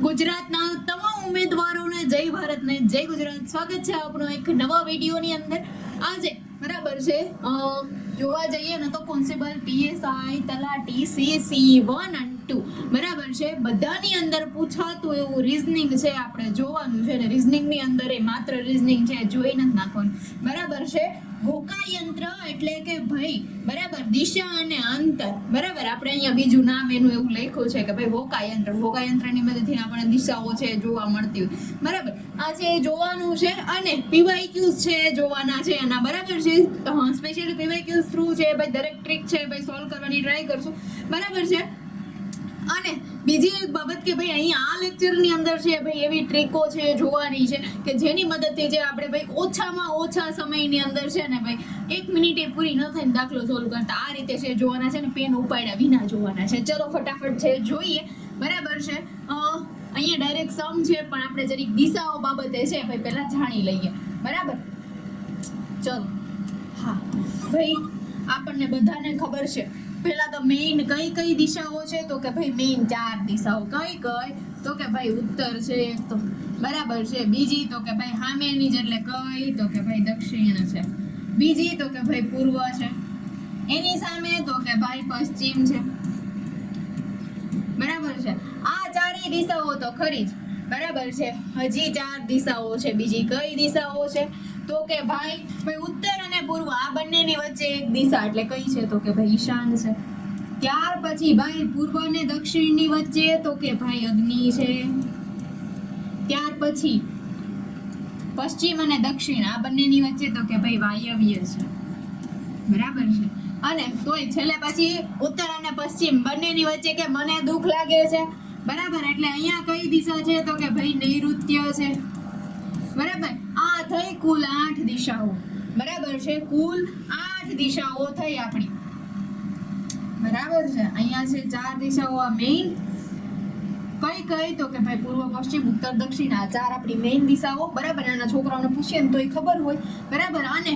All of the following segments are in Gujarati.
ગુજરાતના તમામ ઉમેદવારોને જય ભારત ને જય ગુજરાત. સ્વાગત છે આપણો એક નવા વિડીયોની અંદર. આજે બરાબર છે જોવા જઈએ ને તો કોન્સ્ટેબલ, પીએસઆઈ, તલાટી, સીસી 1 અને 2 બરાબર છે. બધાની અંદર પૂછાતું એવું રીઝનિંગ છે, આપણે જોવાનું છે. ને રીઝનિંગની અંદર એ માત્ર રીઝનિંગ છે, જોઈને જ નાખવાનું બરાબર છે. હોકાયંત્ર એટલે કે ભાઈ બરાબર દિશા અને અંતર બરાબર. આપણે અહીંયા બીજું નામ એનું એવું લખ્યું છે કે ભાઈ હોકાયંત્ર. હોકાયંત્રની મદદથી આપણને દિશાઓ છે જોવા મળતી હોય બરાબર. આ છે જોવાનું છે અને પીવાયક્યુઝ છે જોવાના છે એના બરાબર છે. સ્પેશિયલી પીવાયક્યુઝ થ્રુ છે ભાઈ દરેક ટ્રીક છે ભાઈ સોલ્વ કરવાની ટ્રાય કરશું બરાબર છે. અને બીજી એક બાબત કે ભાઈ અહીંયા આ લેક્ચરની અંદર છે ભાઈ એવી ટ્રીકો છે જોવાની છે કે જેની મદદથી જે આપણે ભાઈ ઓછામાં ઓછા સમયની અંદર છે ને ભાઈ 1 મિનિટે પૂરી ન થાય દાખલો સોલ્વ કરતા આ રીતે છે જોવાના છે ને પેન ઉપાડ્યા વિના જોવાના છે. ચલો ફટાફટ છે જોઈએ બરાબર છે. અહીંયા ડાયરેક્ટ સમ છે પણ આપણે જરીક દિશાઓ બાબતે છે ભાઈ પહેલા જાણી લઈએ બરાબર. ચલો હા ભાઈ આપણને બધાને ખબર છે પહેલા તો મેઇન કઈ દિશાઓ છે તો કે ભાઈ મેઇન 4 દિશાઓ. કઈ તો કે ભાઈ ઉત્તર છે તો બરાબર છે. બીજી તો કે ભાઈ સામેની જ એટલે કઈ તો કે ભાઈ દક્ષિણ છે. બીજી તો કે ભાઈ પૂર્વ છે. એની સામે તો કે ભાઈ પશ્ચિમ છે બરાબર છે. આ ચારેય દિશાઓ તો ખરી જ બરાબર છે. હજી 4 દિશાઓ છે. બીજી કઈ દિશાઓ છે તો કે ભાઈ ઉત્તર અને પૂર્વ આ બંનેની વચ્ચે એક દિશા એટલે કઈ છે તો કે ભાઈ ઈશાન છે. ત્યાર પછી ભાઈ પૂર્વ અને દક્ષિણની વચ્ચે તો કે ભાઈ અગ્નિ છે. ત્યાર પછી પશ્ચિમ અને દક્ષિણ આ બંનેની વચ્ચે તો કે ભાઈ વાયવ્ય છે બરાબર છે. અને તોય છેલ્લે પછી ઉત્તર અને પશ્ચિમ બંનેની વચ્ચે કે મને દુઃખ લાગે છે બરાબર. એટલે અહીંયા કઈ દિશા છે તો કે ભાઈ નૈઋત્ય છે બરાબર. આ થઈ કુલ 8 દિશાઓ બરાબર છે. કુલ 8 દિશાઓ થઈ આપણી બરાબર છે. અહીંયા છે 4 દિશાઓ આ મેઇન. કઈ તો કે ભાઈ પૂર્વ, પશ્ચિમ, ઉત્તર, દક્ષિણ આ 4 આપણી મેઇન દિશાઓ બરાબર. આના છોકરાઓને પૂછીએ ને તો એ ખબર હોય બરાબર. અને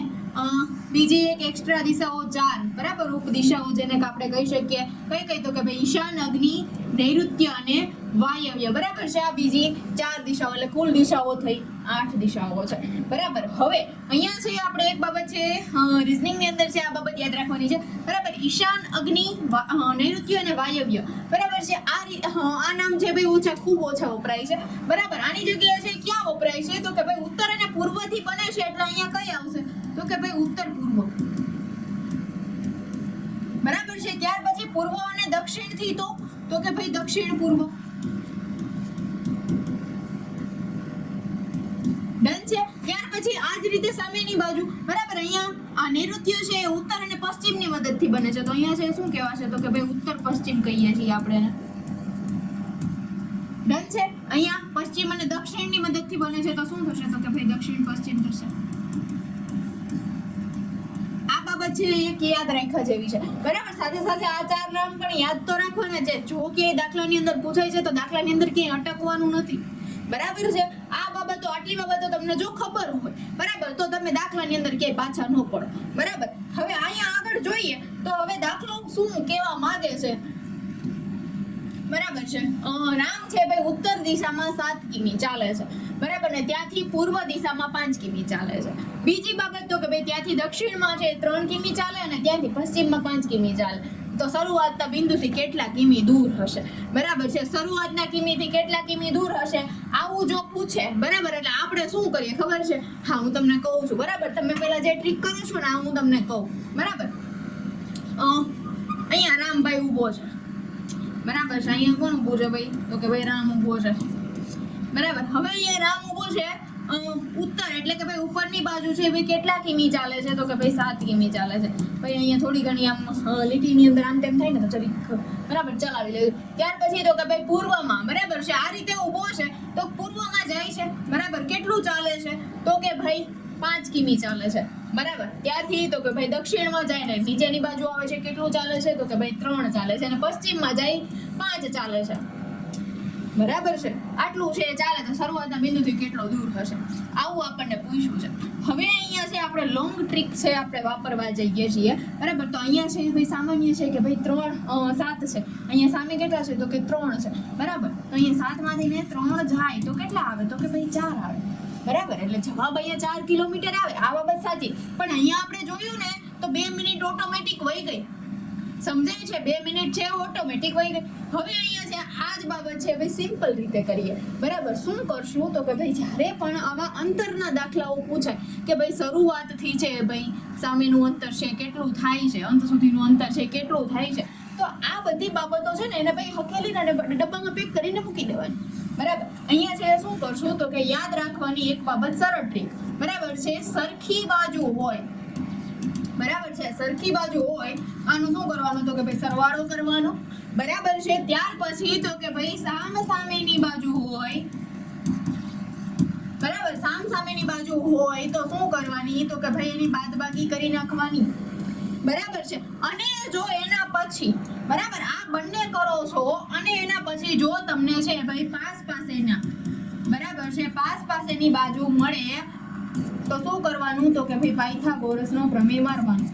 બીજી એક એક્સ્ટ્રા દિશાઓ 4 બરાબર ઉપદિશાઓ જેને આપણે કહી શકીએ કઈ તો કે ભાઈ ઈશાન, અગ્નિ, નૈઋત્ય અને વાયવ્ય બરાબર છે. આ બીજી 4 દિશાઓ એટલે કુલ દિશાઓ થઈ 8 દિશાઓ છે બરાબર. હવે અહીંયા છે આપણે એક બાબત છે રીઝનિંગ ની અંદર છે આ બાબત યાદ રાખવાની છે બરાબર. ઈશાન, અગ્નિ, નૈઋત્ય અને વાયવ્ય બરાબર છે. આ નામ છે ભાઈ ઓછા ખૂબ ઓછા વપરાય છે બરાબર. આની જગ્યાએ છે ક્યાં વપરાય છે તો કે ભાઈ ઉત્તર અને પૂર્વ થી બને છે એટલે અહીંયા કઈ આવશે તો કે ભાઈ ઉત્તર પૂર્વ બરાબર છે. ત્યાર પછી પૂર્વ અને દક્ષિણ થી તો કે ભાઈ દક્ષિણ પૂર્વ ડન છે. ત્યાર પછી આ જ રીતે સામેની બાજુ બરાબર. અહીંયા આ નૈઋત્ય છે એ ઉત્તર અને પશ્ચિમ ની મદદથી બને છે તો અહીંયા છે શું કહેવાશે તો કે ભાઈ ઉત્તર પશ્ચિમ કહીએ છીએ આપણે ડન છે. અહીંયા પશ્ચિમ અને દક્ષિણ ની મદદથી બને છે તો શું થશે તો કે ભાઈ દક્ષિણ પશ્ચિમ થશે. આ બાબત છે એક યાદ રાખવા જેવી છે બરાબર. સાથે સાથે આ 4 નામ પણ યાદ તો રાખવાના છે. જો કે દાખલાની અંદર પૂછાય છે તો દાખલાની અંદર ક્યાંય અટકવાનું નથી બરાબર છે. આ બાબતો આટલી બાબતો તમને જો ખબર હોય બરાબર તો તમે દાખલાની અંદર ક્યાંય પાછા ન પડો બરાબર. હવે અહીંયા આગળ જોઈએ તો હવે દાખલો શું કહેવા માંગે છે બરાબર છે. રામ છે ભાઈ ઉત્તર દિશામાં 7 કિમી ચાલે છે બરાબર ને ત્યાંથી પૂર્વ દિશામાં 5 કિમી ચાલે છે. બીજી બાબત તો કે ભાઈ ત્યાંથી દક્ષિણમાં છે 3 કિમી ચાલે અને ત્યાંથી પશ્ચિમમાં 5 કિમી ચાલે. તો શરૂઆતના બિંદુથી કેટલા કિમી દૂર હશે બરાબર છે. શરૂઆતના કિમીથી કેટલા કિમી દૂર હશે આવું જો પૂછે બરાબર એટલે આપણે શું કરીએ ખબર છે. હા હું તમને કહું છું બરાબર. તમે પહેલા જે ટ્રીક કરો છો ને હું તમને કહું બરાબર. અહીંયા રામભાઈ ઊભો છે બરાબર છે. અહીંયા કોણ ઊભું છે ભાઈ તો કે ભાઈ રામ ઊભો છે બરાબર. હવે અહીંયા રામ ઊભો છે ઉત્તર એટલે કે ભાઈ ઉપરની બાજુ છે ભાઈ કેટલા કિમી ચાલે છે તો કે ભાઈ 7 કિમી ચાલે છે. ભાઈ અહીંયા થોડી ઘણી આમ લીટીની અંદર આમ તેમ થાય ને તો જરીક બરાબર ચલાવી લેવું. ત્યાર પછી તો કે ભાઈ પૂર્વમાં બરાબર છે. આ રીતે ઊભો છે તો પૂર્વમાં જાય છે બરાબર. કેટલું ચાલે છે તો કે ભાઈ 5 કિમી ચાલે છે બરાબર. ત્યારથી તો કે ભાઈ દક્ષિણમાં જાય ને નીચેની બાજુ આવે છે કેટલું ચાલે છે તો કે ભાઈ 3 ચાલે છે અને પશ્ચિમમાં જાય 5 ચાલે છે બરાબર છે, આટલું છે ચાલે. તો શરૂઆતના બિંદુથી કેટલો દૂર હશે, આવું આપણને પૂછ્યું છે. હવે અહીંયા છે આપણે લોંગ ટ્રીક છે આપણે વાપરવા જઈએ છીએ, બરાબર. તો અહીંયા છે ભાઈ સામાન્ય છે કે ભાઈ 3 7 છે. અહીંયા સામે કેટલા છે તો કે 3 છે, બરાબર. તો અહીંયા 7 માંથી ને 3 જાય તો કેટલા આવે તો કે ભાઈ 4 આવે, બરાબર. એટલે જવાબ અહીંયા 4 કિલોમીટર આવે. આ બાબત સાચી. પણ અહીંયા આપણે જોયું ને તો 2 મિનિટ ઓટોમેટિક વહી ગઈ. સમજાય છે? 2 મિનિટ છે ઓટોમેટિક વહી ગઈ. હવે અહીંયા છે આ જ બાબત છે ભાઈ, સિમ્પલ રીતે કરીએ, બરાબર. શું કરશું તો કે ભાઈ જ્યારે પણ આવા અંતરના દાખલાઓ પૂછાય કે ભાઈ શરૂઆતથી છે ભાઈ સામેનું અંતર છે કેટલું થાય છે, અંત સુધીનું અંતર છે કેટલું થાય છે, તો આ બધી બાબતો છે ને એને ભાઈ હકેલીને ડબ્બામાં પેક કરીને મૂકી દેવાની, બરાબર. અહીંયા છે શું કરશું તો કે યાદ રાખવાની એક બાબત, સરળ ટ્રીક, બરાબર છે. સરખી બાજુ હોય, બરાબર છે, સરખી બાજુ હોય, આનું શું કરવાનું તો કે ભાઈ સરવાળો કરવાનો, બરાબર છે. ત્યાર પછી તો કે ભાઈ સામેની બાજુ હોય, બરાબર. સામેની બાજુ હોય તો શું કરવાની તો કે ભાઈ એની બાદબાકી કરી નાખવાની, બરાબર છે. અને જો એના પછી, બરાબર, આ બંને કરો છો અને એના પછી જો તમને છે ભાઈ પાસેના, બરાબર છે, પાસેની બાજુ મળે તો શું કરવાનું તો કે ભાઈ પાયથાગોરસનો પ્રમેય મારવાનો,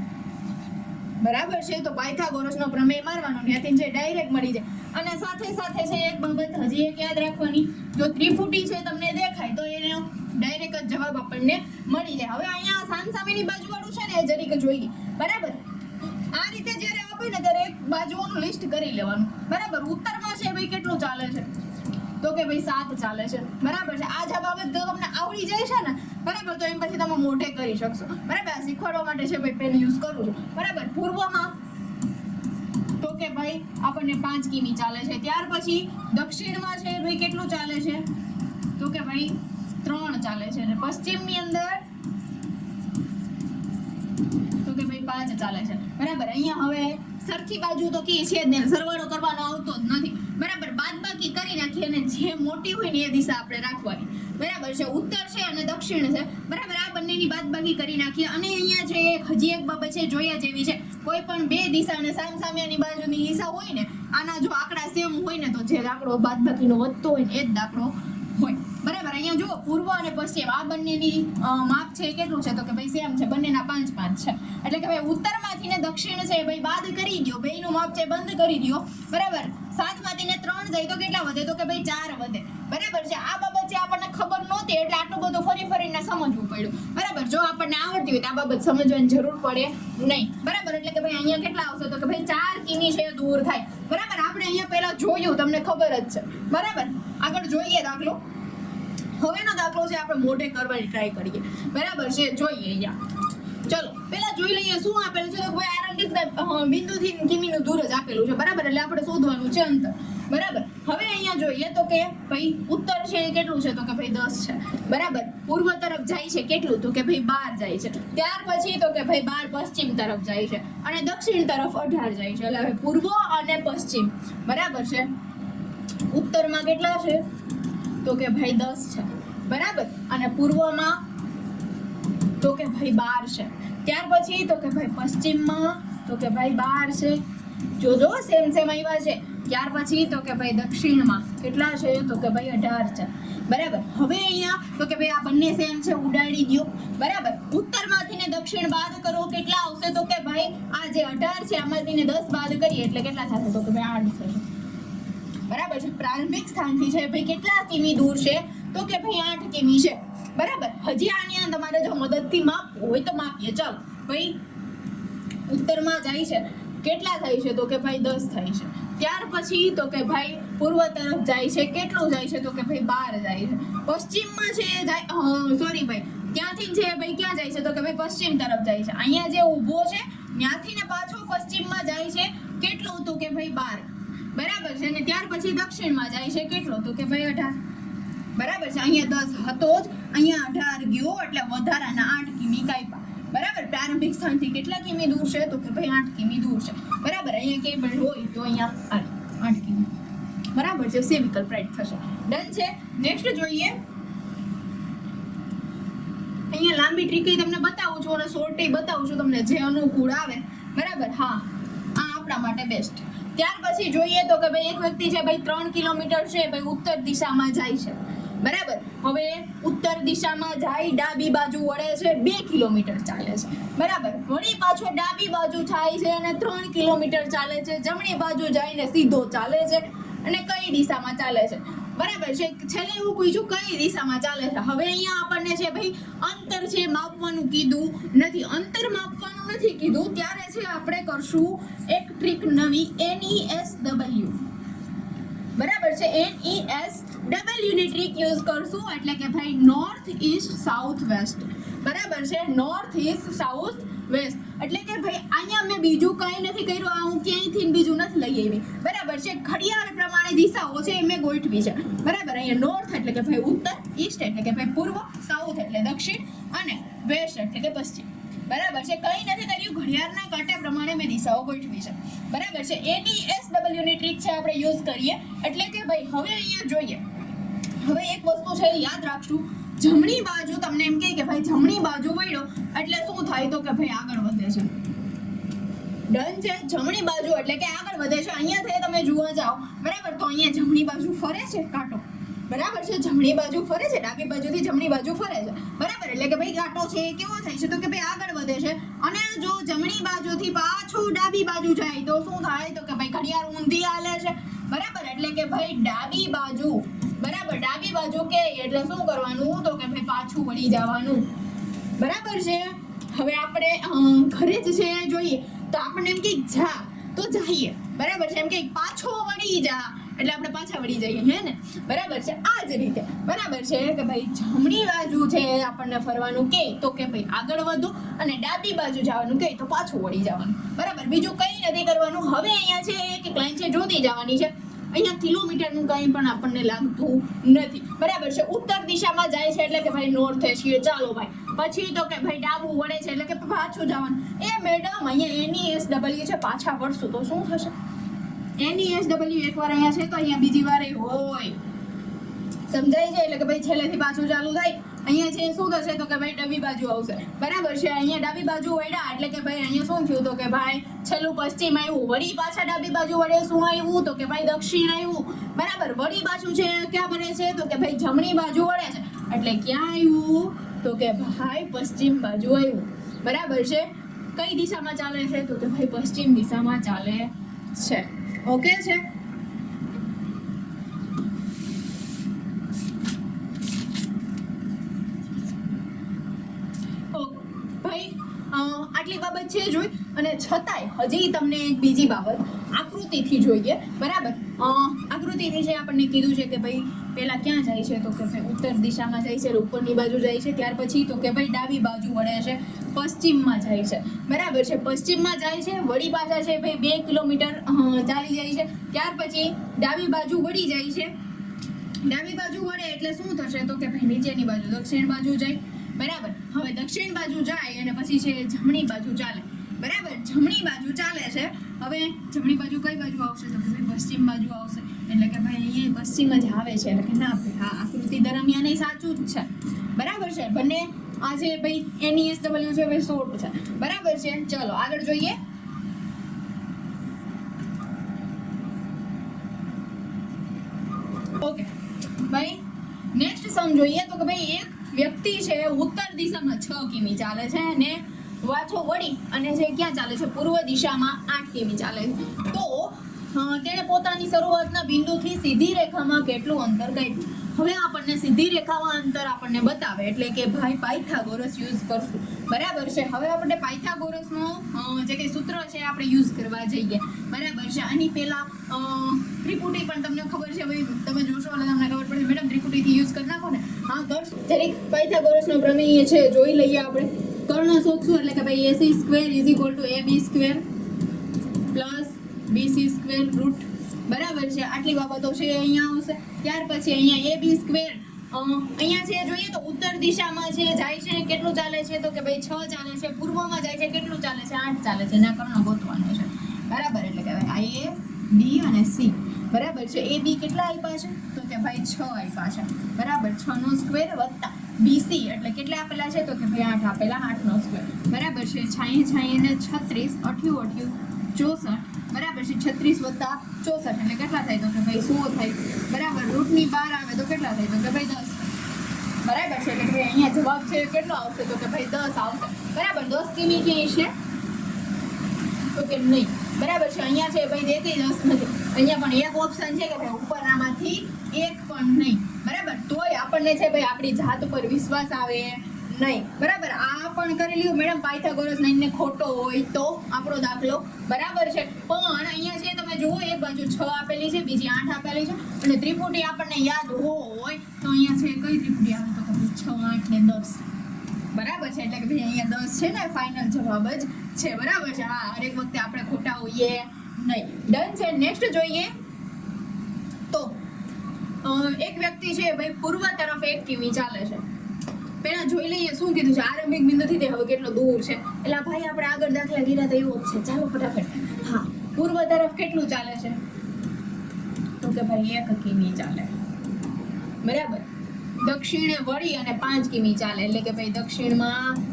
બરાબર છે. તો પાયથાગોરસનો પ્રમેય મારવાનો, ત્યાંથી જે ડાયરેક્ટ મળી જાય. અને સાથે છે એક બાબત હજી એક યાદ રાખવાની, જો ત્રિપુટી છે તમને દેખાય તો એનો ડાયરેક્ટ જ જવાબ આપણને મળી જાય. હવે અહીંયા સામેની બાજુ વાળું છે ને એ જરીક જોઈએ, બરાબર. આ રીતે જ્યારે આપે ને ત્યારે એક બાજુઓનું લિસ્ટ કરી લેવાનું, બરાબર. ઉત્તરમાં છે ભાઈ કેટલું ચાલે છે તો કે ભાઈ 7 ચાલે છે, બરાબર છે. આ જ બાબત જો તમને આવડી જાય છે ને, બરાબર, તો એમ પછી તમે મોઢે કરી શકશો, બરાબર. આ શીખવાડવા માટે છે ભાઈ પેન યુઝ કરું છું, બરાબર. પૂર્વમાં તો કે ભાઈ આપણને 5 કિમી ચાલે છે. ત્યાર પછી દક્ષિણમાં છે ભાઈ કેટલું ચાલે છે તો કે ભાઈ 3 ચાલે છે. અને પશ્ચિમની અંદર તો કે ભાઈ 5 ચાલે છે, બરાબર. અહીંયા હવે સરખી બાજુ તો કી છે જ નહીં, સરવાળો કરવાનો આવતો જ નથી, બરાબર. બાદબાકી કરી નાખીએ અને જે મોટી હોય ને એ દિશા આપણે રાખવાની, બરાબર છે. ઉત્તર છે અને દક્ષિણ છે, બરાબર. આ બંનેની બાદબાકી કરી નાખીએ. અને અહીંયા છે હજી એક બાબત છે જોયા જેવી છે, કોઈ પણ બે દિશા અને સામેની બાજુની દિશા હોય ને, આના જો આંકડા સેમ હોય ને તો જે આંકડો બાદબાકીનો વધતો હોય ને એ જ દાખલો હોય, બરાબર. અહીંયા જુઓ પૂર્વ અને પશ્ચિમ આ બંનેની માપ છે કેટલું છે તો કે ભાઈ સેમ છે, બંનેના 5 5 છે. એટલે કે ભાઈ ઉત્તરમાંથી ને દક્ષિણ છે ભાઈ બાદ કરી દો, બેયનું માપ છે બંધ કરી દો, બરાબર. 7 માંથી ને 3 જાય તો કેટલા વધે તો કે ભાઈ 4 વધે, બરાબર છે. આ બાબત છે આપણને ખબર નહોતી એટલે આટલું બધું ફરીને સમજવું પડ્યું, બરાબર. જો આપણને આવડતી હોય તો આ બાબત સમજવાની જરૂર પડે નહીં, બરાબર. એટલે કે ભાઈ અહીંયા કેટલા આવશે તો કે ભાઈ 4 કિમી છે દૂર થાય, બરાબર. આપણે અહીંયા પહેલા જોયું, તમને ખબર જ છે, બરાબર. આગળ જોઈએ દાખલો. હવેનો દાખલો છે આપણે મોઢે કરવાની ટ્રાય કરીએ, બરાબર છે. જોઈએ અહીંયા, ચલો પહેલા જોઈ લઈએ શું આપેલું છે તો ભાઈ આરંભિક બિંદુથી કિમીનું દૂર જ આપેલું છે, બરાબર. એટલે આપણે શોધવાનું છે અંતર, બરાબર. હવે અહીંયા જોઈએ તો કે ભાઈ ઉત્તર છે એ કેટલું છે તો કે ભાઈ 10 છે, બરાબર. પૂર્વ તરફ જાય છે કેટલું તો કે ભાઈ 12 જાય છે. ત્યાર પછી તો કે ભાઈ 12 પશ્ચિમ તરફ જાય છે અને દક્ષિણ તરફ 18 જાય છે. એટલે હવે પૂર્વ અને પશ્ચિમ, બરાબર છે. ઉત્તરમાં કેટલા છે તો કે ભાઈ 10 છે, બરાબર. અને પૂર્વમાં તો કે ભાઈ 12 છે. ત્યાર પછી તો કે ભાઈ પશ્ચિમમાં તો કે ભાઈ 12 છે, જોજો સેમ આવ્યા છે. ત્યાર પછી તો કે ભાઈ દક્ષિણમાં કેટલા છે તો કે ભાઈ 18 છે, બરાબર. હવે અહીંયા તો કે ભાઈ આ બંને સેમ છે, ઉડાડી દો, બરાબર. ઉત્તરમાંથી ને દક્ષિણ બાદ કરો, કેટલા આવશે તો કે ભાઈ આ જે 18 છે આમાંથી ને 10 બાદ કરીએ એટલે કેટલા થશે તો કે ભાઈ 8 થશે, બરાબર છે. પ્રારંભિક સ્થાનથી છે ભાઈ કેટલા કિમી દૂર છે તો કે ભાઈ 8 કિમી છે, બરાબર. હજી આની તમારે જો મદદથી માપવું હોય તો માપીએ. ચાલો ભાઈ ઉત્તરમાં જાય છે કેટલા થાય છે તો કે ભાઈ 10 થાય છે. ત્યાર પછી તો કે ભાઈ પૂર્વ તરફ જાય છે કેટલું જાય છે તો કે ભાઈ 12 જાય છે. પશ્ચિમમાં છે સોરી ભાઈ ત્યાંથી છે ભાઈ ક્યાં જાય છે તો કે ભાઈ પશ્ચિમ તરફ જાય છે. અહીંયા જે ઊભો છે ત્યાંથી ને પાછો પશ્ચિમમાં જાય છે કેટલું તો કે ભાઈ 12, બરાબર છે. અને ત્યાર પછી દક્ષિણમાં જાય છે કેટલો તો કે ભાઈ 18, બરાબર છે. અહીંયા 10 હતો જ, અહીંયા 18 ગયો એટલે વધારાના 8 કિમી કાપ્યા, બરાબર. પ્રારંભિક સ્થાનથી કેટલા કિમી દૂર છે તો કે ભાઈ 8 કિમી દૂર છે, બરાબર. અહીંયા કેબલ હોય તો અહીંયા 8 કિમી, બરાબર છે. સી વિકલ્પ રાઈટ થશે. ડન છે. નેક્સ્ટ જોઈએ. અહીંયા લાંબી ટ્રીક તમને બતાવું છું અને શોર્ટ બતાવું છું તમને જે અનુકૂળ આવે, બરાબર. હા આ આપણા માટે બેસ્ટ. ત્યાર પછી જોઈએ તો કે ભાઈ એક વ્યક્તિ છે ભાઈ 3 કિલોમીટર છે ભાઈ ઉત્તર દિશામાં જાય છે, બરાબર. હવે ઉત્તર દિશામાં જાય, ડાબી બાજુ વળે છે, 2 કિલોમીટર ચાલે છે, બરાબર. વળી પાછો ડાબી બાજુ થાય છે અને 3 કિલોમીટર ચાલે છે, જમણી બાજુ જઈને સીધો ચાલે છે અને કઈ દિશામાં ચાલે છે, બરાબર છે. છેલ્લે એવું પૂછ્યું કઈ દિશામાં ચાલે છે. હવે અહીંયા આપણને છે ભાઈ અંતર છે માપવાનું કીધું નથી, અંતર માપવાનું નથી કીધું, ત્યારે છે આપણે કરશું એક ટ્રીક નવી, NESW, બરાબર છે. NESW ની ટ્રીક યુઝ કરશું, એટલે કે ભાઈ નોર્થ ઈસ્ટ સાઉથ વેસ્ટ, બરાબર છે. નોર્થ ઈસ્ટ સાઉથ વેસ્ટ એટલે કે ભાઈ અહીંયા મેં બીજું કંઈ નથી કર્યું, આ હું ક્યાંયથી બીજું નથી લઈ આવી, બરાબર છે. ઘડિયાળ પ્રમાણે દિશાઓ છે એ મેં ગોઠવી છે, બરાબર. અહીંયા નોર્થ એટલે કે ભાઈ ઉત્તર, ઈસ્ટ એટલે કે ભાઈ પૂર્વ, સાઉથ એટલે દક્ષિણ અને વેસ્ટ એટલે કે પશ્ચિમ, બરાબર છે. કંઈ નથી કર્યું, ઘડિયાળના કાંટા પ્રમાણે મેં દિશાઓ ગોઠવી છે, બરાબર છે. NESW ની ટ્રીક છે આપણે યુઝ કરીએ, એટલે કે ભાઈ હવે અહીંયા જોઈએ, હવે એક વસ્તુ છે યાદ રાખશું, જમણી બાજુ તમને એમ કહે કે ભાઈ જમણી બાજુ વળ્યો એટલે શું થાય તો કે ભાઈ આગળ વધે છે, ડન છે. જમણી બાજુ એટલે કે આગળ વધે છે. અહીંયાથી તમે જોવા જાઓ, બરાબર, તો અહીંયા જમણી બાજુ ફરે છે કાંટો, બરાબર છે. જમણી બાજુ ફરે છે, ડાબી બાજુથી જમણી બાજુ ફરે છે, બરાબર. એટલે કે ભાઈ કાંટો છે એ કેવો થાય છે તો કે ભાઈ આગળ વધે છે. અને જો જમણી બાજુથી પાછું ડાબી બાજુ જાય તો શું થાય તો કે ભાઈ ઘડિયાળ ઊંધી હાલે છે, બરાબર. એટલે કે ભાઈ ડાબી બાજુ, બરાબર, ડાબી બાજુ કે એટલે શું કરવાનું તો કે ભાઈ પાછું વળી જવાનું, બરાબર છે. હવે આપણે ઘરે જ છે જોઈએ તો આપણને એમ કે જા તો જઈએ, બરાબર છે. એમ કે પાછો વળી જા એટલે આપણે પાછા વળી જઈએ, હે ને, બરાબર છે. આ જ રીતે, બરાબર છે કે ભાઈ જમણી બાજુ છે આપણને ફરવાનું કે તો કે ભાઈ આગળ વધો અને ડાબી બાજુ જવાનું કે તો પાછું વળી જવાનું, બરાબર. બીજું કંઈ નથી કરવાનું. હવે અહીંયા છે એક લાઈન છે જોતી જવાની છે, અહીંયા કિલોમીટરનું કંઈ પણ આપણને લાગતું નથી, બરાબર છે. ઉત્તર દિશામાં જાય છે એટલે કે ભાઈ નોર્થ છીએ, ચાલો ભાઈ. પછી તો કે ભાઈ ડાબું વળે છે એટલે કે પાછું જવાનું. એ મેડમ અહીંયા NESW છે, પાછા વળશું તો શું થશે? NESW એકવાર અહીંયા છે તો અહીંયા બીજી વાર હોય, સમજાય છે? એટલે કે ભાઈ છેલ્લેથી પાછું ચાલુ થાય. અહીંયા છે શું થશે તો કે ભાઈ ડાબી બાજુ આવશે, બરાબર છે. અહીંયા ડાબી બાજુ વળ્યા એટલે કે ભાઈ અહીંયા શું થયું તો કે ભાઈ છેલ્લું પશ્ચિમ આવ્યું, વળી પાછા ડાબી બાજુ વળે શું આવ્યું તો કે ભાઈ દક્ષિણ આવ્યું, બરાબર. વળી પાછું છે ક્યાં બને છે તો કે ભાઈ જમણી બાજુ વળે છે એટલે ક્યાં આવ્યું તો કે ભાઈ પશ્ચિમ બાજુ આવ્યું, બરાબર છે. કઈ દિશામાં ચાલે છે તો કે ભાઈ પશ્ચિમ દિશામાં ચાલે છે, ઓકે છે. આટલી બાબત છે જોઈ, અને છતાંય હજી તમને એક બીજી બાબત આકૃતિથી જોઈએ, બરાબર. આકૃતિથી છે આપણને કીધું છે કે ભાઈ પહેલા ક્યાં જાય છે તો કે ભાઈ ઉત્તર દિશામાં જાય છે, ઉપરની બાજુ જાય છે, ત્યાર પછી તો કે ભાઈ ડાબી બાજુ વળે છે, પશ્ચિમમાં જાય છે, બરાબર છે. પશ્ચિમમાં જાય છે, વળી પાછા છે ભાઈ 2 કિલોમીટર ચાલી જાય છે, ત્યાર પછી ડાબી બાજુ વળી જાય છે. ડાબી બાજુ વળે એટલે શું થશે તો કે ભાઈ નીચેની બાજુ દક્ષિણ બાજુ જાય, બરાબર. હવે દક્ષિણ બાજુ જાય અને પછી છે જમણી બાજુ ચાલે, બરાબર. જમણી બાજુ ચાલે છે. હવે જમણી બાજુ કઈ બાજુ આવશે તો કે ભાઈ પશ્ચિમ બાજુ આવશે, એટલે કે ભાઈ અહીંયા પશ્ચિમ જ આવે છે, એટલે કે ના ભાઈ હા આકૃતિ દરમિયાન સાચું જ છે, બરાબર છે. બંને આ જે ભાઈ NESW છે ભાઈ શોર્ટ છે, બરાબર છે. ચલો આગળ જોઈએ. ઓકે ભાઈ નેક્સ્ટ સમ જોઈએ તો કે ભાઈ એક વ્યક્તિ છે ઉત્તર દિશામાં 6 કિમી ચાલે છે અને પાછો વળી અને જે ક્યાં ચાલે છે પૂર્વ દિશામાં 8 કિમી ચાલે છે. તો તેણે પોતાની શરૂઆતના બિંદુથી સીધી રેખામાં કેટલું અંતર કાપ્યું. હવે આપણને સીધી રેખામાં અંતર આપણને બતાવે એટલે કે ભાઈ પાયથાગોરસ યુઝ કરશું, બરાબર છે. હવે આપણે પાયથાગોરસનો જે કંઈ સૂત્ર છે આપણે યુઝ કરવા જઈએ, બરાબર છે. આની પહેલા ત્રિપુટી પણ તમને ખબર છે, ભાઈ તમે જોશો એટલે તમને ખબર પડે મેડમ ત્રિપુટીથી યુઝ કરી નાખો ને. હા કરશું. જરીક પાયથાગોરસનો પ્રમેય છે જોઈ લઈએ આપણે. કર્ણ શોધશું એટલે કે ભાઈ AC² = AB² plus BC² route, બરાબર છે. આટલી બાબતો છે અહીંયા આવશે. ત્યાર પછી અહીંયા AB² અહીંયા છે જોઈએ તો ઉત્તર દિશામાં છે જાય છે કેટલું ચાલે છે તો કે ભાઈ 6 ચાલે છે. પૂર્વમાં જાય છે કેટલું ચાલે છે 8 ચાલે છે. ના કર્ણ ગોતવાનો છે, બરાબર. એટલે કે ભાઈ A B અને C, બરાબર છે. AB કેટલા આપ્યા છે તો કે ભાઈ 6 આપ્યા છે, બરાબર. 6² વત્તા BC એટલે કેટલા આપેલા છે તો કે ભાઈ 8 આપેલા, 8² બરાબર છે. 6 ને 36 88 64, બરાબર બરાબર છે 36 વત્તા 64 એટલે કેટલા થાય તો કે ભાઈ 100 થાય બરાબર. રૂટની બહાર આવે તો કેટલા થાય તો કે ભાઈ 10 બરાબર છે. એટલે ભાઈ અહીંયા જવાબ છે કેટલો આવશે તો કે ભાઈ 10 આવશે બરાબર. 10 કિમી ક્યાંય છે તો કે નહીં બરાબર છે. અહીંયા છે ભાઈ દેતી 10 નથી. અહીંયા પણ એક ઓપ્શન છે કે ભાઈ ઉપરનામાંથી એક પણ નહીં બરાબર. તોય આપણને છે ભાઈ આપણી જાત ઉપર વિશ્વાસ આવે નહીં બરાબર. આ પણ કરી લ્યો મેડમ પાયથાગોરસ 9 ને ખોટો હોય તો આપણો દાખલો બરાબર છે. પણ અહીંયા છે તમે જુઓ એક બાજુ 6 આપેલી છે બીજી 8 આપેલી છે અને ત્રિપુટી આપણને યાદ હોય તો અહીંયા છે કઈ ત્રિપુટી આવે તો કે 6 8 ને 10 બરાબર છે. એટલે કે ભાઈ અહીંયા 10 છે ને ફાઇનલ જવાબ જ છે બરાબર છે. હા હરેક વખતે આપણે ખોટા હોઈએ નહીં. ડન છે. નેક્સ્ટ જોઈએ તો એક વ્યક્તિ છે ભાઈ પૂર્વ તરફ 1 કિમી ચાલે છે. પહેલા જોઈ લઈએ શું કીધું છે આરંભિક બિંદુથી તે હવે કેટલો દૂર છે. એટલે ભાઈ આપણે આગળ દાખલા ગીરા તો એવો જ છે. ચાલો ફટાફટ. હા પૂર્વ તરફ કેટલું ચાલે છે તો કે ભાઈ 1 કિમી ચાલે બરાબર. દક્ષિણે વળી અને 5 કિમી ચાલે એટલે કે ભાઈ દક્ષિણમાં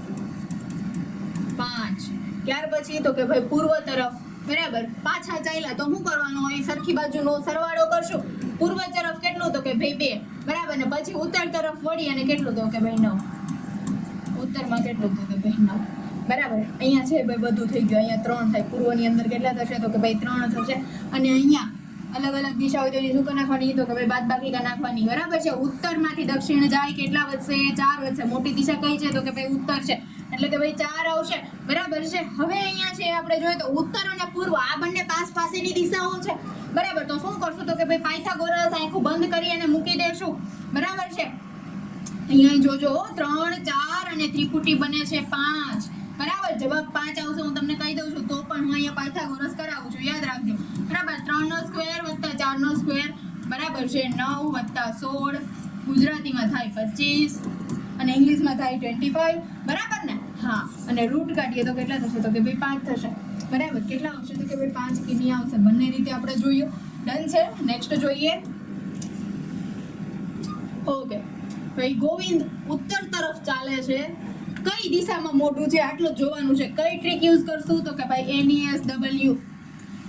5. ત્યાર પછી તો કે ભાઈ પૂર્વ તરફ બરાબર પાછા ચાલ્યા તો શું કરવાનું હોય સરખી બાજુનો સરવાળો કરશું. પૂર્વ તરફ કેટલું તો કે ભાઈ 2 બરાબર ને પછી ઉત્તર તરફ વળી અને કેટલું તો કે ભાઈ 9. ઉત્તરમાં કેટલું તો કે ભાઈ 9 બરાબર. અહીંયા છે ભાઈ બધું થઈ ગયું. અહીંયા 3 થાય. પૂર્વની અંદર કેટલા થશે તો કે ભાઈ 3 થશે અને અહીંયા અલગ અલગ દિશા હોય તો એની શું કરી નાખવાની તો કે ભાઈ બાદબાકી કરી નાખવાની બરાબર છે. ઉત્તરમાંથી દક્ષિણ જાય કેટલા વધશે 4 વધશે. મોટી દિશા કઈ છે તો કે ભાઈ ઉત્તર છે એટલે કે ભાઈ 4 આવશે બરાબર છે. હવે અહીંયા છે આપણે જોઈએ તો ઉત્તર અને પૂર્વ આ બંને પાસેની દિશાઓ છે બરાબર. તો શું કરશું તો કે ભાઈ પાયથાગોરસ આંખો બંધ કરી અને મૂકી દેશું બરાબર છે. અહીંયા જોજો 3 4 અને ત્રિપુટી બને છે 5 બરાબર. જવાબ 5 આવશે. હું તમને કહી દઉં છું તો પણ હું અહીંયા પાયથાગોરસ કરાવું છું યાદ રાખજો બરાબર. 3 નો સ્ક્વેર વત્તા 4 નો સ્ક્વેર બરાબર છે 9 વત્તા 16 ગુજરાતીમાં થાય 25 અને ઇંગ્લિશમાં થાય 25 બરાબર ને. હા અને રૂટ કાઢીએ તો કેટલા થશે તો કે ભાઈ 5 થશે બરાબર. કેટલા આવશે તો કે ભાઈ 5 કિમી આવશે. બંને રીતે આપણે જોયું. ડન છે. નેક્સ્ટ જોઈએ ઓકે ભાઈ ગોવિંદ ઉત્તર તરફ ચાલે છે. કઈ દિશામાં મોટું છે આટલું જોવાનું છે. કઈ ટ્રીક યુઝ કરશું તો કે ભાઈ NESW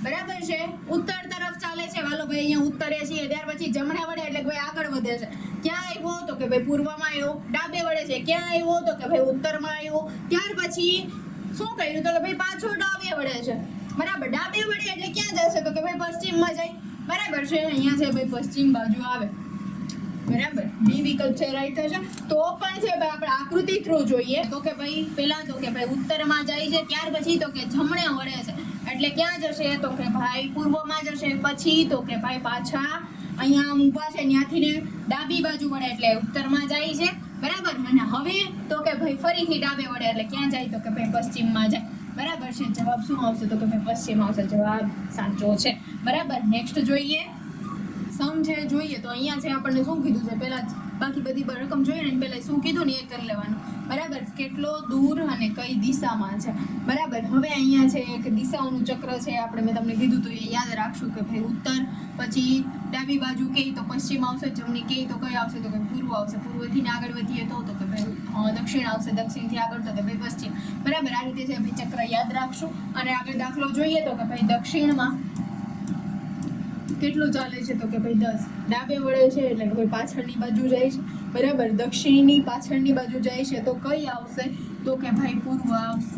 બરાબર છે. ઉત્તર તરફ ચાલે છે વાલો ભાઈ અહીંયા ઉત્તરે છીએ ત્યાર પછી જમણે વળે એટલે ભાઈ આગળ વધે છે. ક્યાં આવ્યો તો કે ભાઈ પૂર્વમાં આવ્યો. ડાબે વળે છે ક્યાં આવ્યો તો કે ભાઈ ઉત્તરમાં આવ્યો. ત્યાર પછી શું કર્યું તો કે ભાઈ પાછો ડાબે વળે છે બરાબર. ડાબે વળે એટલે ક્યાં જશે તો કે ભાઈ પશ્ચિમમાં જાય બરાબર છે. અહીંયા છે ભાઈ પશ્ચિમ બાજુ આવે બરાબર. બી વિકલ્પ છે રાઈટ થશે. તો પણ છે ભાઈ આપણે આકૃતિ થ્રુ જોઈએ તો કે ભાઈ પહેલા તો કે ભાઈ ઉત્તરમાં જાય છે ત્યાર પછી તો કે જમણે વળે છે એટલે ક્યાં જશે તો કે ભાઈ પૂર્વમાં જશે. પછી તો કે ભાઈ પાછા અહીંયા આમ ઊભા છે ત્યાંથી ને ડાબી બાજુ વળે એટલે ઉત્તરમાં જાય છે બરાબર. અને હવે તો કે ભાઈ ફરીથી ડાબે વળે એટલે ક્યાં જાય તો કે ભાઈ પશ્ચિમમાં જાય બરાબર છે. જવાબ શું આવશે તો કે ભાઈ પશ્ચિમ આવશે. જવાબ સાચો છે બરાબર. નેક્સ્ટ જોઈએ સમજે જોઈએ તો અહીંયા છે આપણને શું કીધું છે પહેલા બાકી બધી રકમ જોઈએ ને પહેલા શું કીધું ને એ કરી લેવાનું બરાબર. કેટલો દૂર અને કઈ દિશામાં છે બરાબર. હવે અહીંયા છે એક દિશાઓનું ચક્ર છે આપણે મેં તમને કીધું તો એ યાદ રાખશું કે ભાઈ ઉત્તર પછી ડાબી બાજુ કહે તો પશ્ચિમ આવશે. જમણી કહે તો કઈ આવશે તો કે પૂર્વ આવશે. પૂર્વથી આગળ વધીએ તો કે ભાઈ દક્ષિણ આવશે. દક્ષિણથી આગળ તો કે ભાઈ પશ્ચિમ બરાબર. આ રીતે છે ભાઈ ચક્ર યાદ રાખશું. અને આગળ દાખલો જોઈએ તો કે ભાઈ દક્ષિણમાં કેટલું ચાલે છે તો કે ભાઈ 10. ડાબે વળે છે એટલે કે ભાઈ પાછળની બાજુ જાય છે બરાબર. દક્ષિણની પાછળની બાજુ જાય છે તો કઈ આવશે તો કે ભાઈ પૂર્વ આવશે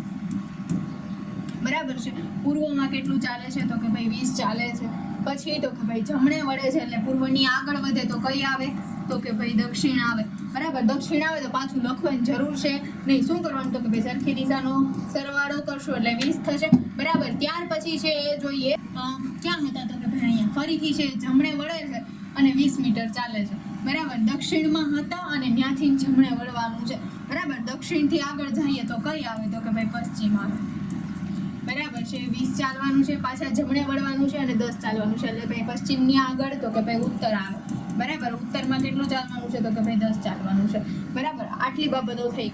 બરાબર છે. પૂર્વમાં કેટલું ચાલે છે તો કે ભાઈ 20 ચાલે છે. પછી તો કે ભાઈ જમણે વળે છે એટલે પૂર્વની આગળ વધે તો કઈ આવે તો કે ભાઈ દક્ષિણ આવે બરાબર. દક્ષિણ આવે તો પાછું લખવાની જરૂર છે નહીં. શું કરવાનું તો કે ભાઈ સરખી દિશાનો સરવાળો કરશો એટલે 20 થશે બરાબર. ત્યાર પછી છે એ જોઈએ ક્યાં હતા તો કે ભાઈ અહીંયા ફરીથી છે જમણે વળે છે અને 20 મીટર ચાલે છે બરાબર. દક્ષિણમાં હતા અને ત્યાંથી જમણે વળવાનું છે બરાબર. દક્ષિણથી આગળ જઈએ તો કઈ આવે તો કે ભાઈ પશ્ચિમ આવે બરાબર છે. 20 ચાલવાનું છે પાછા જમણે વળવાનું છે અને 10 ચાલવાનું છે એટલે ભાઈ પશ્ચિમની આગળ તો કે ભાઈ ઉત્તર આવે બરાબર. ઉત્તરમાં કેટલું ચાલવાનું છે તો કે ભાઈ 10 ચાલવાનું છે બરાબર. આટલી બાબતો થઈ.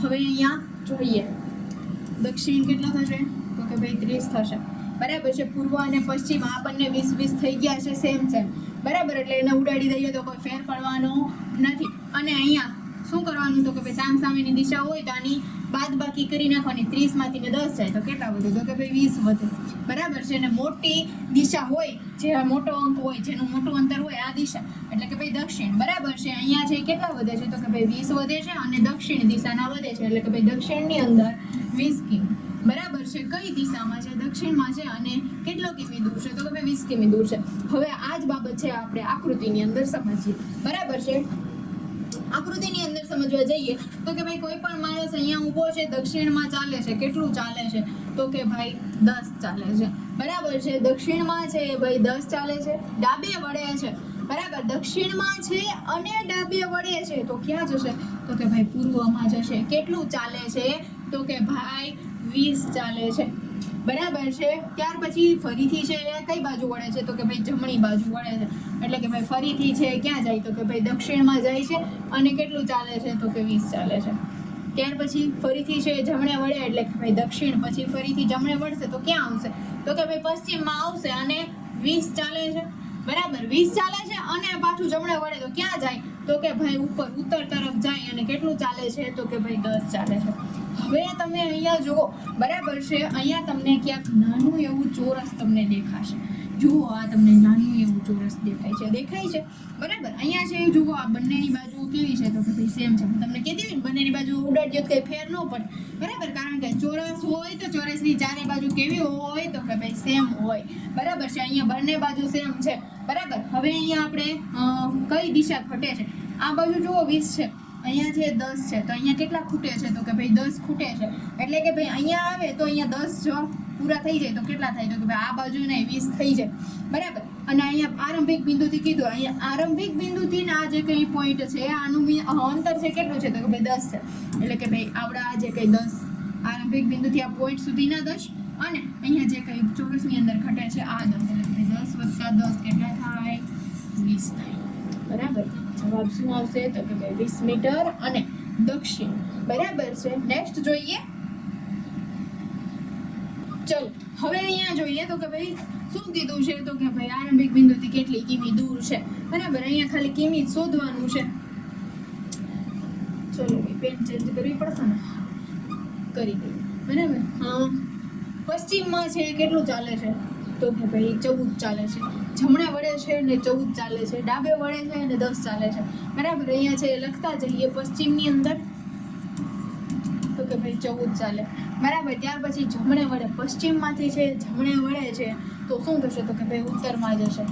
હવે અહીંયા જોઈએ દક્ષિણ કેટલો થશે તો કે ભાઈ 30 થશે બરાબર છે. પૂર્વ અને પશ્ચિમ આ બંને 20 થઈ ગયા છે સેમ બરાબર. એટલે એને ઉડાડી દઈએ તો કોઈ ફેર પડવાનો નથી. અને અહીંયા શું કરવાનું તો કે ભાઈ સામસામેની દિશા હોય તો આની બાદબાકી કરી નાખવાની. 30 માંથી ને 10 જાય તો કેટલા વધે તો કે ભાઈ 20 વધે. બરાબર છે. અને મોટી દિશા હોય, જે મોટો અંક હોય, જેનું મોટું અંતર હોય, આ દિશા એટલે કે ભાઈ દક્ષિણ. બરાબર છે. અહીંયા છે કેટલા વધે છે તો કે ભાઈ 20 વધે છે અને દક્ષિણ દિશાના વધે છે એટલે કે ભાઈ દક્ષિણની અંદર 20 કિમી. બરાબર છે. કઈ દિશામાં છે? દક્ષિણમાં છે. અને કેટલો કિમી દૂર છે તો કે ભાઈ 20 કિમી દૂર છે. હવે આ જ બાબત છે આપણે આકૃતિની અંદર સમજીએ. બરાબર છે. આકૃતિની અંદર સમજવા જઈએ તો કે ભાઈ કોઈ પણ માણસ અહીંયા ઊભો છે, દક્ષિણમાં ચાલે છે. કેટલું ચાલે છે તો કે ભાઈ 10 ચાલે છે. બરાબર છે. દક્ષિણમાં છે ભાઈ 10 ચાલે છે. ડાબે વળે છે. બરાબર. દક્ષિણમાં છે અને ડાબે વળે છે તો ક્યાં જશે તો કે ભાઈ પૂર્વમાં જશે. કેટલું ચાલે છે તો કે ભાઈ 20 ચાલે છે. બરાબર છે. ત્યાર પછી ફરીથી છે કઈ બાજુ વળે છે તો કે ભાઈ જમણી બાજુ વળે છે એટલે કે ભાઈ ફરીથી છે ક્યાં જાય તો કે ભાઈ દક્ષિણમાં જાય છે અને કેટલું ચાલે છે તો કે 20 ચાલે છે. ત્યાર પછી ફરીથી છે જમણે વળે એટલે કે ભાઈ દક્ષિણ, પછી ફરીથી જમણે વળશે તો ક્યાં આવશે તો કે ભાઈ પશ્ચિમમાં આવશે અને 20 ચાલે છે. બરાબર. 20 ચાલે છે અને પાછું જમણે વળે તો ક્યાં જાય તો કે ભાઈ ઉપર ઉત્તર તરફ જાય અને કેટલું ચાલે છે તો કે ભાઈ 10 ચાલે છે. હવે તમે અહીંયા જુઓ. બરાબર છે. અહીંયા તમને ક્યાંક નાનું એવું ચોરસ તમને દેખાશે. જુઓ આ તમને નાનું એવું ચોરસ દેખાય છે. બરાબર. અહીંયા છે જુઓ આ બંનેની બાજુ કેવી છે તો કે ભાઈ સેમ છે. હું તમને કહેતી હતી બંનેની બાજુ ઉડાડ્યો તો કઈ ફેર ન પડે. બરાબર. કારણ કે ચોરસ હોય તો ચોરસની ચારે બાજુ કેવી હોય તો કે ભાઈ સેમ હોય. બરાબર છે. અહીંયા બંને બાજુ સેમ છે. બરાબર. હવે અહીંયા આપણે કઈ દિશા ઘટે છે? આ બાજુ જુઓ 20 છે, અહીંયા છે 10 છે તો અહીંયા કેટલા ખૂટે છે તો કે ભાઈ 10 ખૂટે છે. એટલે કે ભાઈ અહીંયા આવે તો અહીંયા 10 જો પૂરા થઈ જાય તો કેટલા થાય તો કે ભાઈ આ બાજુ નહીં 20 થઈ જાય. બરાબર. અને અહીંયા આરંભિક બિંદુથી કીધું, અહીંયા આરંભિક બિંદુથી આ જે કઈ પોઈન્ટ છે આનું અંતર છે કેટલું છે તો કે ભાઈ 10 છે. એટલે કે ભાઈ આપણા આ જે કઈ 10 આરંભિક બિંદુથી આ પોઈન્ટ સુધીના 10 અને અહીંયા જે કઈ ચોરસની અંદર ઘટે છે આ 10 એટલે કે 10 + 10 કેટલા થાય 20 થાય. બરાબર. જવાબ શું આવશે તો કે ભાઈ 20 મીટર અને દક્ષિણ. બરાબર છે. નેક્સ્ટ જોઈએ. ચલો હવે અહીંયા જોઈએ તો કે ભાઈ શું કીધું છે તો કે ભાઈ આરંભિક બિંદુથી કેટલી કિમી દૂર છે. બરાબર. અહીંયા ખાલી કિમી શોધવાનું છે. ચલો પેન ચેન્જ કરવી પડશે ને, કરી દઈએ. બરાબર. પશ્ચિમમાં છે કેટલું ચાલે છે તો કે ભાઈ 14 ચાલે છે. જમણે વળે છે ને 14 ચાલે છે. ડાબે વળે છે ને 10 ચાલે છે. બરાબર. અહીંયા છે લખતા જઈએ પશ્ચિમની અંદર તો કે ભાઈ 14 ચાલે. બરાબર. ત્યાર પછી જમણે વળે, પશ્ચિમમાંથી છે જમણે વળે છે તો શું થશે તો કે ભાઈ ઉત્તરમાં જશે.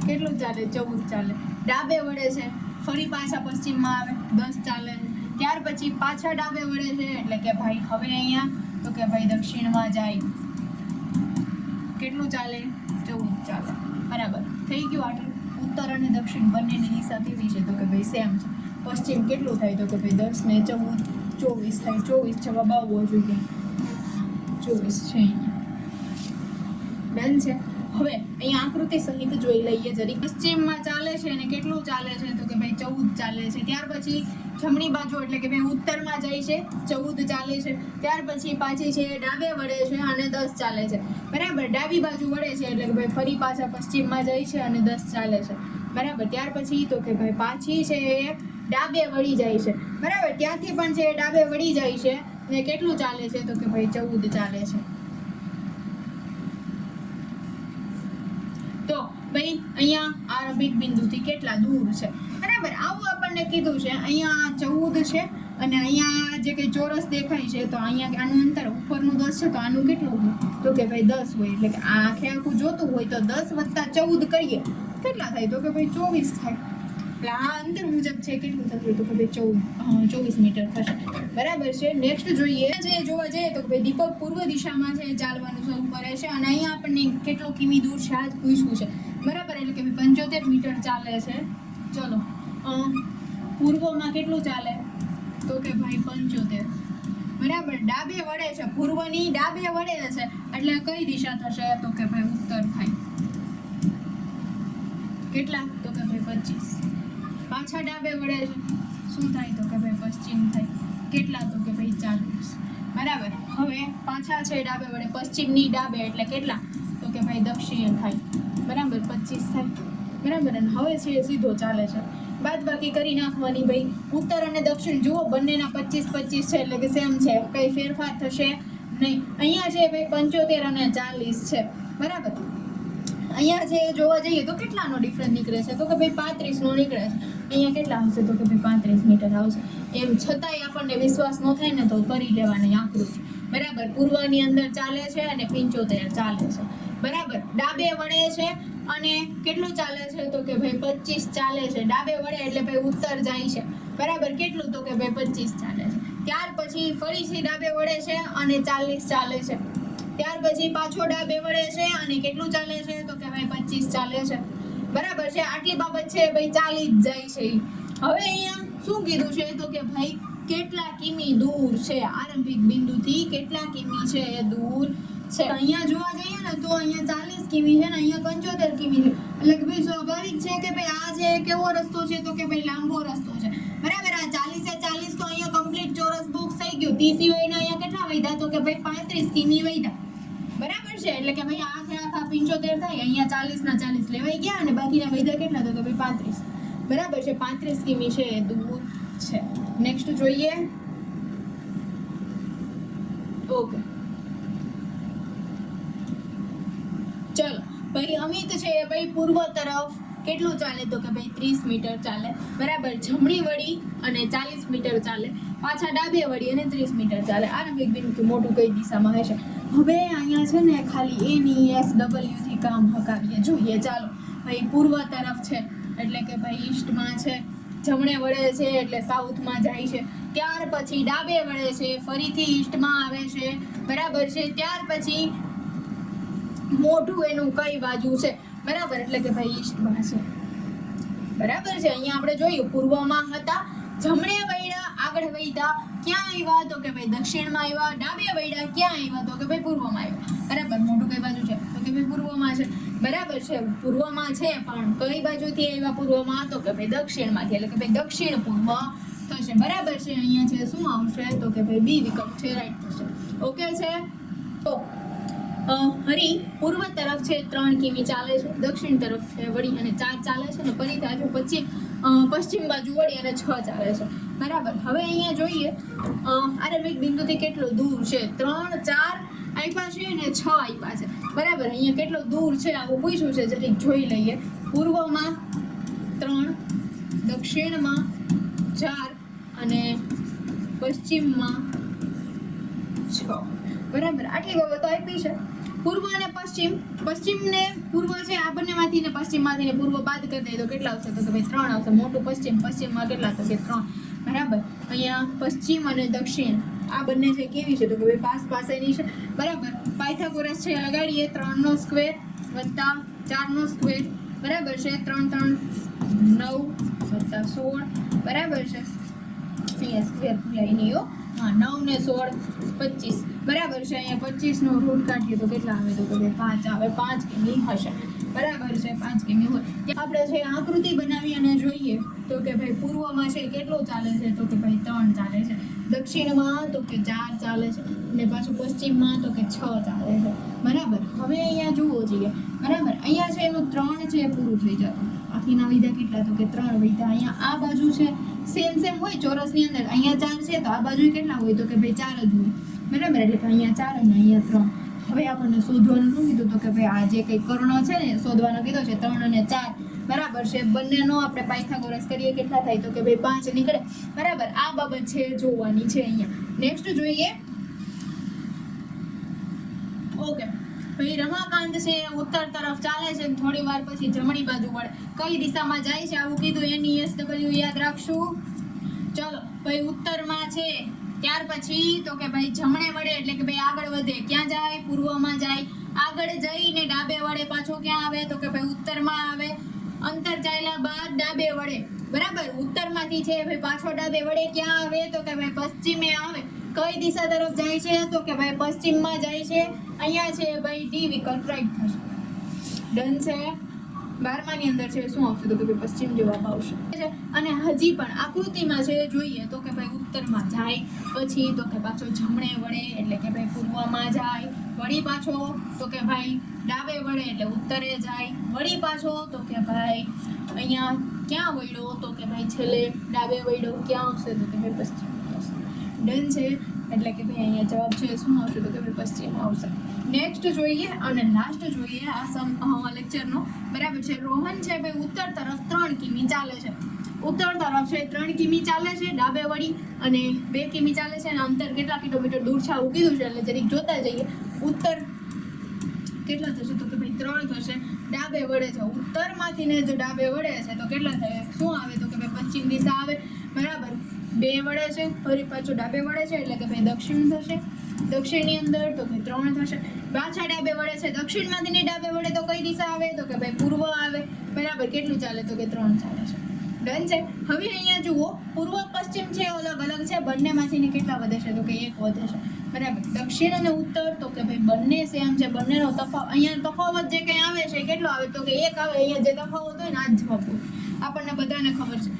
કેટલું ચાલે 14 ચાલે. ડાબે વળે છે ફરી પાછા પશ્ચિમમાં આવે 10 ચાલે. ત્યાર પછી પાછા ડાબે વળે છે એટલે કે ભાઈ હવે અહીંયા તો કે ભાઈ દક્ષિણમાં જાય. કેટલું ચાલે 14 ચાલે. બરાબર. થઈ ગયું આટલું. ઉત્તર અને દક્ષિણ બંનેની દિશા કેવી છે તો કે ભાઈ સેમ છે. પશ્ચિમ કેટલું થાય તો કે ભાઈ 10 ને 14 24 થાય. 24 જવાબ આવવો જોઈએ. 24 છે અહીંયા. ડન છે. હવે અહીંયા આકૃતિ સહિત જોઈ લઈએ જરી. પશ્ચિમમાં ચાલે છે અને કેટલું ચાલે છે તો કે ભાઈ 14 ચાલે છે. ત્યાર પછી જમણી બાજુ એટલે કે ભાઈ ઉત્તરમાં જાય છે 14 ચાલે છે. ત્યાર પછી પાછી છે ડાબે વળે છે અને 10 ચાલે છે. બરાબર. ડાબી બાજુ વળે છે એટલે કે ભાઈ ફરી પાછા પશ્ચિમમાં જાય છે અને 10 ચાલે છે. બરાબર. ત્યાર પછી તો કે ભાઈ પાછી છે ડાબે વળી જાય છે. બરાબર. ત્યાંથી પણ છે ડાબે વળી જાય છે ને કેટલું ચાલે છે તો કે ભાઈ 14 ચાલે છે. તો ભાઈ અહીંયા આરંભિક બિંદુથી કેટલા દૂર છે. બરાબર. આવું આપણને કીધું છે. અહીંયા 14 છે અને અહીંયા જે કંઈ ચોરસ દેખાય છે તો અહીંયા આનું અંતર ઉપરનું 10 છે તો આનું કેટલું હોય તો કે ભાઈ 10 હોય. એટલે કે આ આખે આખું જોતું હોય તો 10 + 14 કરીએ કેટલા થાય તો કે ભાઈ 24 થાય. એટલે આ અંતર મુજબ છે કેટલું થશે તો કે ભાઈ 24 મીટર થશે. બરાબર છે. નેક્સ્ટ જોઈએ. જે જોવા જઈએ તો ભાઈ દીપક પૂર્વ દિશામાં છે ચાલવાનું શરૂ કરે છે અને અહીંયા આપણને કેટલો કિમી દૂર છે આ જ પૂછ્યું છે. બરાબર. એટલે કે ભાઈ 75 મીટર ચાલે છે. ચલો પૂર્વમાં કેટલું ચાલે તો કે ભાઈ 75. બરાબર. ડાબે વળે છે, પૂર્વની ડાબે વળે છે એટલે કઈ દિશા થશે તો કે ભાઈ ઉત્તર થાય. કેટલા તો કે ભાઈ 25. પાછા ડાબે વળે છે શું થાય તો કે ભાઈ પશ્ચિમ થાય. કેટલા તો કે ભાઈ 40. બરાબર. હવે પાછા છે ડાબે વળે પશ્ચિમની ડાબે એટલે કેટલા તો કે ભાઈ દક્ષિણ થાય. બરાબર. 25 થાય. બરાબર. અને હવે છે એ સીધો ચાલે છે. બાદ બાકી કરી નાખવાની ભાઈ. ઉત્તર અને દક્ષિણ જુઓ બંનેના 25-25 છે એટલે કે સેમ છે, કઈ ફેરફાર થશે નહીં. અહીંયા છે ભાઈ 75 અને 40 છે, બરાબર. અહીંયા છે જોવા જઈએ તો કેટલાનો ડિફરન્સ નીકળે છે તો કે ભાઈ 35 નો નીકળે છે. અહીંયા કેટલા આવશે તો કે ભાઈ 35 મીટર આવશે. એમ છતાંય આપણને વિશ્વાસ ન થાય ને તો કરી લેવાની આકૃતિ, બરાબર. પૂર્વની અંદર ચાલે છે અને 75 ચાલે છે, બરાબર. ડાબે વળે છે અને કેટલું ચાલે છે તો કે ભાઈ 25 ચાલે છે. ડાબે વળે એટલે ભાઈ ઉત્તર જાય છે, બરાબર. કેટલું તો કે ભાઈ 25 ચાલે છે. ત્યાર પછી ફરીથી ડાબે વળે છે અને 40 ચાલે છે. ત્યાર પછી પાછો ડાબે વળે છે અને કેટલું ચાલે છે તો કે ભાઈ 25 ચાલે છે, બરાબર છે. આટલી બાબત છે ભાઈ 40 જ જાય છે. હવે અહીંયા શું કીધું છે તો કે ભાઈ કેટલા કિમી દૂર છે આરંભિક બિંદુથી, કેટલા કિમી છે એ દૂર છે. અહીંયા જોવા જઈએ ને તો અહીંયા 40 કિમી છે ને અહીંયા 75 કિમી છે, એટલે કે ભાઈ સ્વાભાવિક છે કે ભાઈ આ જે કેવો રસ્તો છે તો કે ભાઈ લાંબો રસ્તો છે, બરાબર. આ 40 તો અહીંયા કમ્પ્લીટ ચોરસ બોક્સ થઈ ગયું. 30 સિવાયના અહીંયા કેટલા વધ્યા તો કે ભાઈ 35 કિમી વધ્યા, બરાબર છે. એટલે કે ભાઈ આખે આખા 75 થાય. અહીંયા 40 ના 40 લેવાઈ ગયા અને બાકીના વધ્યા કેટલા તો કે ભાઈ 35, બરાબર છે. 35 કિમી છે એ દૂર છે. નેક્સ્ટ જોઈએ. ઓકે, ચલો ભાઈ. અમિત છે ભાઈ પૂર્વ તરફ કેટલું ચાલે તો કે ભાઈ 30 મીટર ચાલે, બરાબર. જમણી વળી અને 40 મીટર ચાલે. પાછા ડાબે વળી અને 30 મીટર ચાલે. આરંભિક બિંદુથી મોટું કઈ દિશામાં હશે. હવે અહીંયા છે ને ખાલી NESW થી કામ હકાવીએ. જોઈએ ચાલો ભાઈ. પૂર્વ તરફ છે એટલે કે ભાઈ ઈસ્ટમાં છે, જમણે વળે છે એટલે સાઉથમાં જાય છે. ત્યાર પછી ડાબે વળે છે, ફરીથી ઈસ્ટમાં આવે છે, બરાબર છે. ત્યાર પછી મોઢું એનું કઈ બાજુ છે, બરાબર, એટલે કે ભાઈ ઈસ્ટમાં છે, બરાબર છે. અહીંયા આપણે જોયું પૂર્વમાં હતા, જમણે વળ્યા, આગળ વધ્યા, ક્યાં આવ્યા તો કે ભાઈ દક્ષિણમાં આવ્યા. ડાબે વળ્યા, ક્યાં આવ્યા તો કે ભાઈ પૂર્વમાં આવ્યા, બરાબર. મોઢું કઈ બાજુ છે તો કે ભાઈ પૂર્વમાં છે, બરાબર છે. પૂર્વમાં છે પણ કઈ બાજુથી આવ્યા પૂર્વમાં તો કે ભાઈ દક્ષિણમાંથી, એટલે કે ભાઈ દક્ષિણ પૂર્વ થશે, બરાબર છે. અહીંયા છે શું આવશે તો કે ભાઈ બી વિકલ્પ છે, રાઈટ થશે. ઓકે છે. તો હરી પૂર્વ તરફ છે 3 કિમી ચાલે છે, દક્ષિણ તરફ છે વળી અને 4 ચાલે છે, અને ફરીથી આજુ પશ્ચિમ બાજુ વળી અને 6 ચાલે છે, બરાબર. હવે અહીંયા જોઈએ આરંભિક બિંદુથી કેટલો દૂર છે. 3, 4 આપ્યા છે અને 6 આપ્યા છે, બરાબર. અહીંયા કેટલો દૂર છે આવું પૂછ્યું છે, જરીક જોઈ લઈએ. પૂર્વમાં 3, દક્ષિણમાં 4 અને પશ્ચિમમાં 6, બરાબર. આટલી બાબતો આપી છે. પૂર્વ અને પશ્ચિમને પૂર્વ છે આ બંનેમાંથી ને પશ્ચિમમાંથી ને પૂર્વ બાદ કરી દઈએ તો કેટલા આવશે તો કે ભાઈ 3 આવશે. મોટું પશ્ચિમમાં કેટલા તો કે 3, બરાબર. અહીંયા પશ્ચિમ અને દક્ષિણ આ બંને છે કેવી છે તો કે ભાઈ પાસેની છે, બરાબર. પાયથાગોરસ છે લગાડીએ. 3 નો સ્ક્વેર વત્તા 4 નો સ્ક્વેર, બરાબર છે. 3 3 9 વત્તા 16, બરાબર છે. અહીંયા સ્ક્વેર ભૂલાઈ નહીં હો. હા, 9 ને 16 25, બરાબર છે. અહીંયા 25 નો રૂટ કાઢીએ તો કેટલા આવે તો કે 5 આવે. 5 કિમી હશે, બરાબર છે. 5 કિમી હોય. આપણે છે આકૃતિ બનાવી અને જોઈએ તો કે ભાઈ પૂર્વમાં છે કેટલો ચાલે છે તો કે ભાઈ 3 ચાલે છે, દક્ષિણમાં તો કે 4 ચાલે છે, અને પાછું પશ્ચિમમાં તો કે 6 ચાલે છે, બરાબર. હવે અહીંયા જુઓ જોઈએ, બરાબર. અહીંયા છે એનું 3 છે પૂરું થઈ જતું. બાકીના વિધા કેટલા તો કે 3 વિધા. અહીંયા આ બાજુ છે સેમ હોય ચોરસની અંદર. અહીંયા 4 છે તો આ બાજુ કેટલા હોય તો કે ભાઈ 4 જ હોય, બરાબર. એટલે કે અહીંયા 4 અને અહીંયા 3. હવે આપણને શોધવાનું શું કીધું તો કે ભાઈ આ જે કંઈ કર્ણ છે ને શોધવાનો કીધો છે 3 અને 4, બરાબર છે. બંનેનો આપણે પાયથાગોરસ કરીએ કેટલા થાય તો કે ભાઈ 5 નીકળે, બરાબર. આ બાબત છે જોવાની છે અહીંયા. નેક્સ્ટ જોઈએ. ઓકે ભાઈ. રમાકાંત છે ઉત્તર તરફ ચાલે છે, થોડી વાર પછી જમણી બાજુ વળે. કઈ દિશામાં જાય છે આવું કીધું. NESW યાદ રાખશું. ચલો ભાઈ. ઉત્તરમાં છે ત્યાર પછી તો કે ભાઈ જમણે વળે એટલે કે ભાઈ આગળ વધે. ક્યાં જાય? પૂર્વમાં જાય. આગળ જઈને ડાબે વળે, પાછો ક્યાં આવે તો કે ભાઈ ઉત્તરમાં આવે. અંતર ચાલ્યા બાદ ડાબે વળે, બરાબર. ઉત્તરમાંથી છે ભાઈ પાછો ડાબે વળે, ક્યાં આવે તો કે ભાઈ પશ્ચિમે આવે. કઈ દિશા તરફ જાય છે તો કે ભાઈ પશ્ચિમમાં જાય છે. અહીંયા છે ભાઈ ડી વિકલ્પ રાઈટ થશે. ડન છે. 12માની અંદર છે શું આવશે તો કે ભાઈ પશ્ચિમ જવાબ આવશે. અને હજી પણ આકૃતિમાં છે જોઈએ તો કે ભાઈ ઉત્તરમાં જાય, પછી તો કે પાછો જમણે વળે એટલે કે ભાઈ પૂર્વમાં જાય, વળી પાછો તો કે ભાઈ ડાબે વળે એટલે ઉત્તરે જાય. વળી પાછો તો કે ભાઈ અહીંયા ક્યાં વળ્યો તો કે ભાઈ છેલ્લે ડાબે વળ્યો ક્યાં આવશે તો કે ભાઈ પશ્ચિમ આવશે. ડન છે. એટલે કે ભાઈ અહીંયા જવાબ છે શું આવશે તો કે ભાઈ પશ્ચિમ આવશે. નેક્સ્ટ જોઈએ અને લાસ્ટ જોઈએ આ લેક્ચરનો. બરાબર છે. રોહન છે ભાઈ ઉત્તર તરફ 3 કિમી ચાલે છે. ઉત્તર તરફ છે 3 કિમી ચાલે છે ડાબે વળી અને 2 કિમી ચાલે છે અને અંતર કેટલા કિલોમીટર દૂર છે આવું કીધું છે. એટલે જરીક જોતા જઈએ. ઉત્તર કેટલા થશે તો કે ભાઈ 3 થશે. ડાબે વળે છે ઉત્તરમાંથી ને જો ડાબે વળે છે તો કેટલા થાય શું આવે તો કે ભાઈ પશ્ચિમ દિશા આવે. બરાબર. 2 વળે છે ફરી પાછું ડાબે વળે છે એટલે કે ભાઈ દક્ષિણ થશે. દક્ષિણની અંદર તો કે 3 થશે. પાછા ડાબે વળે છે દક્ષિણમાંથી ને ડાબે વળે તો કઈ દિશા આવે તો કે ભાઈ પૂર્વ આવે. બરાબર. કેટલું ચાલે તો કે 3 ચાલે છે. ડન છે. હવે અહીંયા જુઓ પૂર્વ પશ્ચિમ છે અલગ અલગ છે. બંનેમાંથી કેટલા વધે છે તો કે 1 વધે છે. બરાબર. દક્ષિણ અને ઉત્તર તો કે ભાઈ બંને સેમ છે. બંનેનો તફાવત અહીંયા તફાવત જે કંઈ આવે છે કેટલો આવે તો કે 1 આવે. અહીંયા જે તફાવત હોય ને આ જ જવાબ હોય આપણને બધાને ખબર છે.